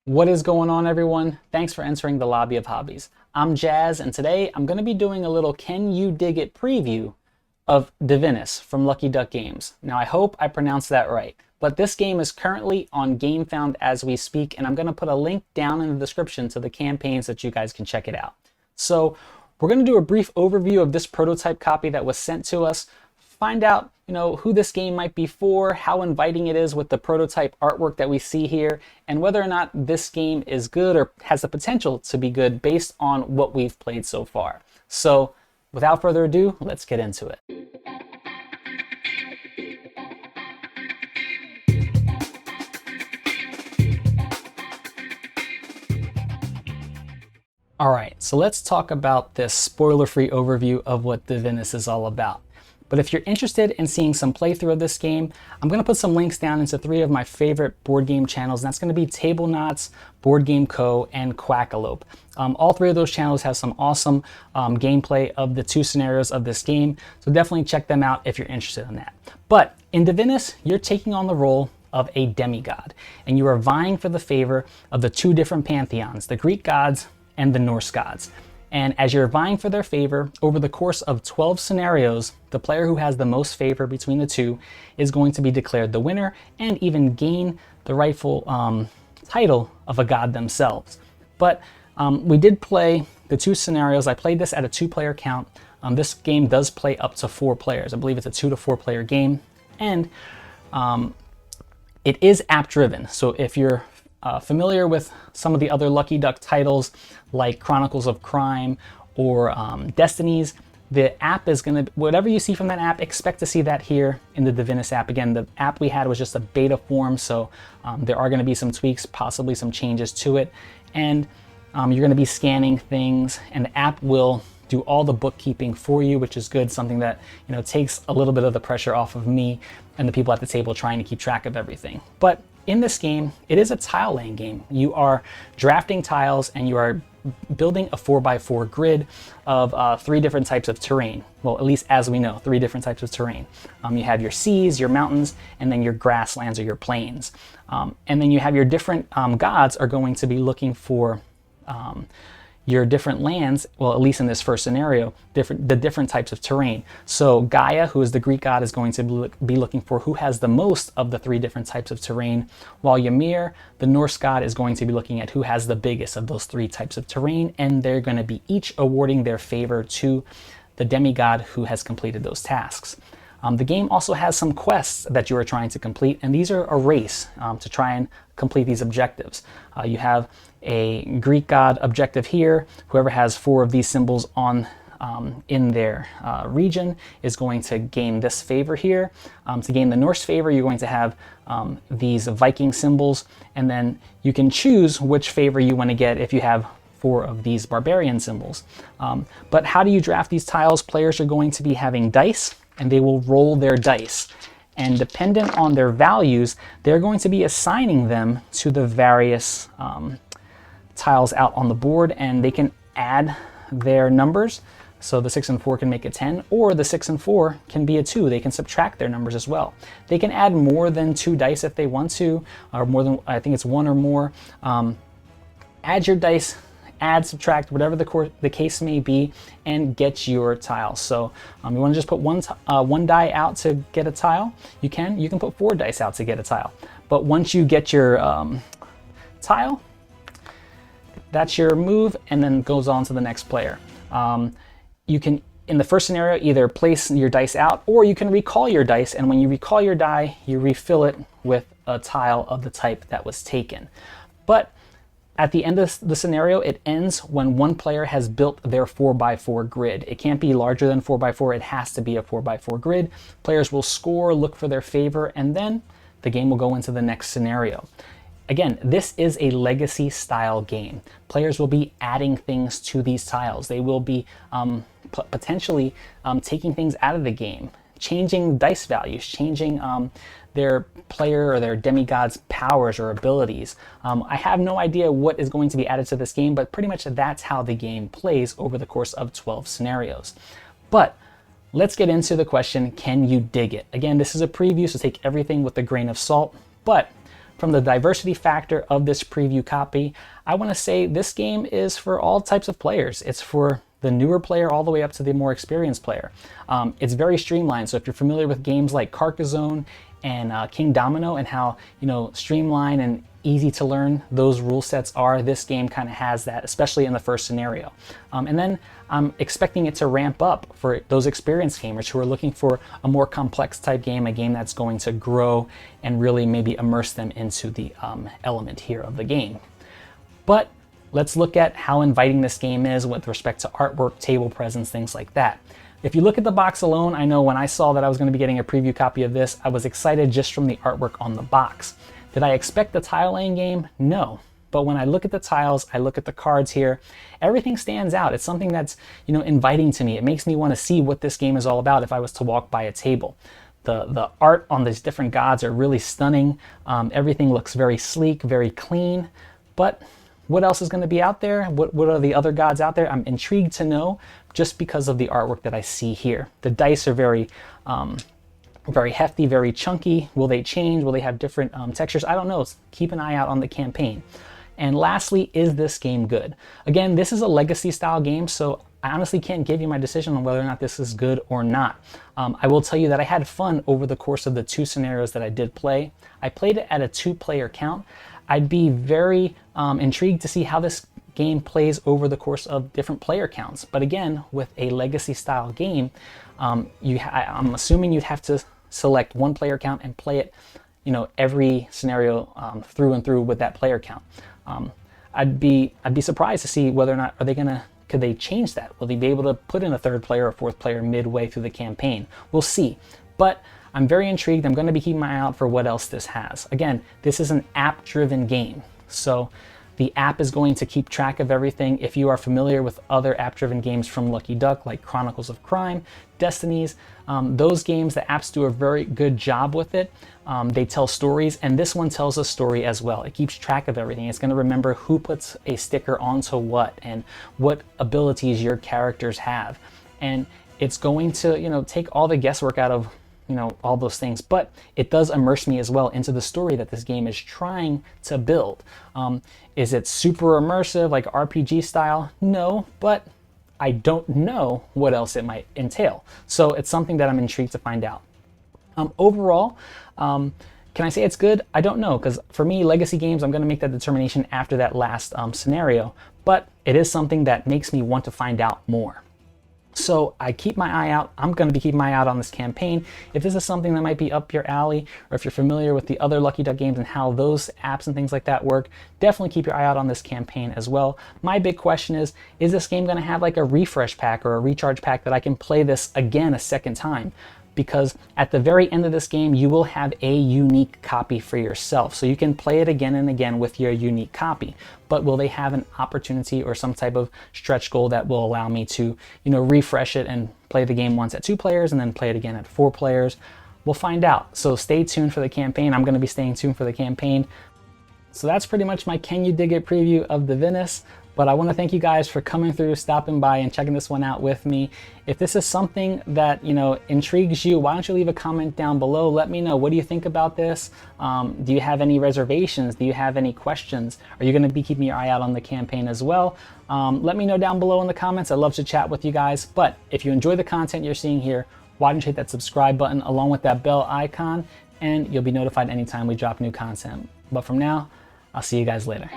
What is going on, everyone? Thanks for entering the Lobby of Hobbies. I'm Jazz, and today I'm going to be doing a little Can You Dig It preview of Divinus from Lucky Duck Games. Now, I hope I pronounced that right, but this game is currently on Gamefound as we speak, and I'm going to put a link down in the description to the campaign so that you guys can check it out. So, we're going to do a brief overview of this prototype copy that was sent to us, find out who this game might be for, how inviting it is with the prototype artwork that we see here, and whether or not this game is good or has the potential to be good based on what we've played so far. So without further ado, let's get into it. All right, so let's talk about this spoiler-free overview of what Divinus is all about. But if you're interested in seeing some playthrough of this game, I'm going to put some links down into 3 of my favorite board game channels, and that's going to be Table Knots, Board Game Co, and Quackalope. All 3 of those channels have some awesome gameplay of the 2 scenarios of this game, so definitely check them out if you're interested in that. But in Divinus, you're taking on the role of a demigod, and you are vying for the favor of the 2 different pantheons, the Greek gods and the Norse gods. And as you're vying for their favor, over the course of 12 scenarios, the player who has the most favor between the 2 is going to be declared the winner and even gain the rightful title of a god themselves. But we did play the 2 scenarios. I played this at a 2-player count. This game does play up to 4 players. I believe it's a 2 to 4 player game. And it is app driven. So if you're familiar with some of the other Lucky Duck titles like Chronicles of Crime or Destinies, the app is going to, whatever you see from that app, expect to see that here in the Divinus app. Again, the app we had was just a beta form, so there are going to be some tweaks, possibly some changes to it. And you're going to be scanning things, and the app will do all the bookkeeping for you, which is good, something that takes a little bit of the pressure off of me and the people at the table trying to keep track of everything. But in this game, it is a tile laying game. You are drafting tiles and you are building a 4x4 grid of 3 different types of terrain. Well, at least as we know, 3 different types of terrain. You have your seas, your mountains, and then your grasslands or your plains. And then you have your different gods are going to be looking for your different lands, well, at least in this first scenario, the different types of terrain. So Gaia, who is the Greek god, is going to be looking for who has the most of the 3 different types of terrain, while Ymir, the Norse god, is going to be looking at who has the biggest of those 3 types of terrain, and they're going to be each awarding their favor to the demigod who has completed those tasks. The game also has some quests that you are trying to complete, and these are a race to try and complete these objectives. You have a Greek god objective here. Whoever has 4 of these symbols on in their region is going to gain this favor here. To gain the Norse favor, you're going to have these Viking symbols, and then you can choose which favor you want to get if you have 4 of these barbarian symbols. But how do you draft these tiles? Players are going to be having dice, and they will roll their dice. And dependent on their values, they're going to be assigning them to the various tiles out on the board, and they can add their numbers. So the 6 and 4 can make a 10, or the 6 and 4 can be a 2. They can subtract their numbers as well. They can add more than 2 dice if they want to, or more than, I think it's 1 or more. Add your dice, add, subtract, whatever the case may be, and get your tile. So you want to just put one die out to get a tile. You can put 4 dice out to get a tile. But once you get your tile, that's your move, and then goes on to the next player. You can, in the first scenario, either place your dice out, or you can recall your dice, and when you recall your die, you refill it with a tile of the type that was taken. But at the end of the scenario, it ends when one player has built their 4x4 grid. It can't be larger than 4x4, it has to be a 4x4 grid. Players will score, look for their favor, and then the game will go into the next scenario. Again, this is a legacy style game. Players will be adding things to these tiles. They will be potentially taking things out of the game, changing dice values, changing their player or their demigod's powers or abilities. I have no idea what is going to be added to this game, but pretty much that's how the game plays over the course of 12 scenarios. But let's get into the question, can you dig it? Again, this is a preview, so take everything with a grain of salt. But from the diversity factor of this preview copy, I want to say this game is for all types of players. It's for the newer player all the way up to the more experienced player. It's very streamlined, so if you're familiar with games like Carcassonne and King Domino and how, you know, streamlined and easy to learn those rule sets are, this game kind of has that, especially in the first scenario. And then I'm expecting it to ramp up for those experienced gamers who are looking for a more complex type game, a game that's going to grow and really maybe immerse them into the element here of the game. But let's look at how inviting this game is with respect to artwork, table presence, things like that. If you look at the box alone, I know when I saw that I was going to be getting a preview copy of this, I was excited just from the artwork on the box. Did I expect the tile laying game? No. But when I look at the tiles, I look at the cards here, everything stands out. It's something that's, you know, inviting to me. It makes me want to see what this game is all about if I was to walk by a table. The art on these different gods are really stunning. Everything looks very sleek, very clean. But what else is going to be out there? What are the other gods out there? I'm intrigued to know just because of the artwork that I see here. The dice are very hefty, very chunky. Will they change? Will they have different textures? I don't know. Keep an eye out on the campaign. And lastly, is this game good? Again, this is a legacy style game, so I honestly can't give you my decision on whether or not this is good or not. I will tell you that I had fun over the course of the 2 scenarios that I did play. I played it at a 2-player count. I'd be very intrigued to see how this game plays over the course of different player counts. But again, with a legacy style game, I'm assuming you'd have to select 1 player count and play it, you know, every scenario through and through with that player count. I'd be surprised to see whether or not could they change that? Will they be able to put in a 3rd player or 4th player midway through the campaign? We'll see. But I'm very intrigued. I'm going to be keeping my eye out for what else this has. Again, this is an app-driven game, so the app is going to keep track of everything. If you are familiar with other app-driven games from Lucky Duck, like Chronicles of Crime, Destinies, those games, the apps do a very good job with it. They tell stories, and this one tells a story as well. It keeps track of everything. It's going to remember who puts a sticker onto what and what abilities your characters have. And it's going to, you know, take all the guesswork out of, you know, all those things, but it does immerse me as well into the story that this game is trying to build. Is it super immersive, like RPG style? No, but I don't know what else it might entail. So it's something that I'm intrigued to find out. Overall, can I say it's good? I don't know, because for me, legacy games, I'm going to make that determination after that last scenario, but it is something that makes me want to find out more. So I keep my eye out. I'm going to be keeping my eye out on this campaign. If this is something that might be up your alley, or if you're familiar with the other Lucky Duck games and how those apps and things like that work, definitely keep your eye out on this campaign as well. My big question is this game going to have like a refresh pack or a recharge pack that I can play this again a second time? Because at the very end of this game, you will have a unique copy for yourself. So you can play it again and again with your unique copy. But will they have an opportunity or some type of stretch goal that will allow me to, you know, refresh it and play the game once at 2 players and then play it again at 4 players? We'll find out. So stay tuned for the campaign. I'm going to be staying tuned for the campaign. So that's pretty much my Can You Dig It preview of Divinus. But I want to thank you guys for coming through, stopping by, and checking this one out with me. If this is something that, you know, intrigues you, why don't you leave a comment down below? Let me know. What do you think about this? Do you have any reservations? Do you have any questions? Are you going to be keeping your eye out on the campaign as well? Let me know down below in the comments. I'd love to chat with you guys. But if you enjoy the content you're seeing here, why don't you hit that subscribe button along with that bell icon, and you'll be notified anytime we drop new content. But from now, I'll see you guys later.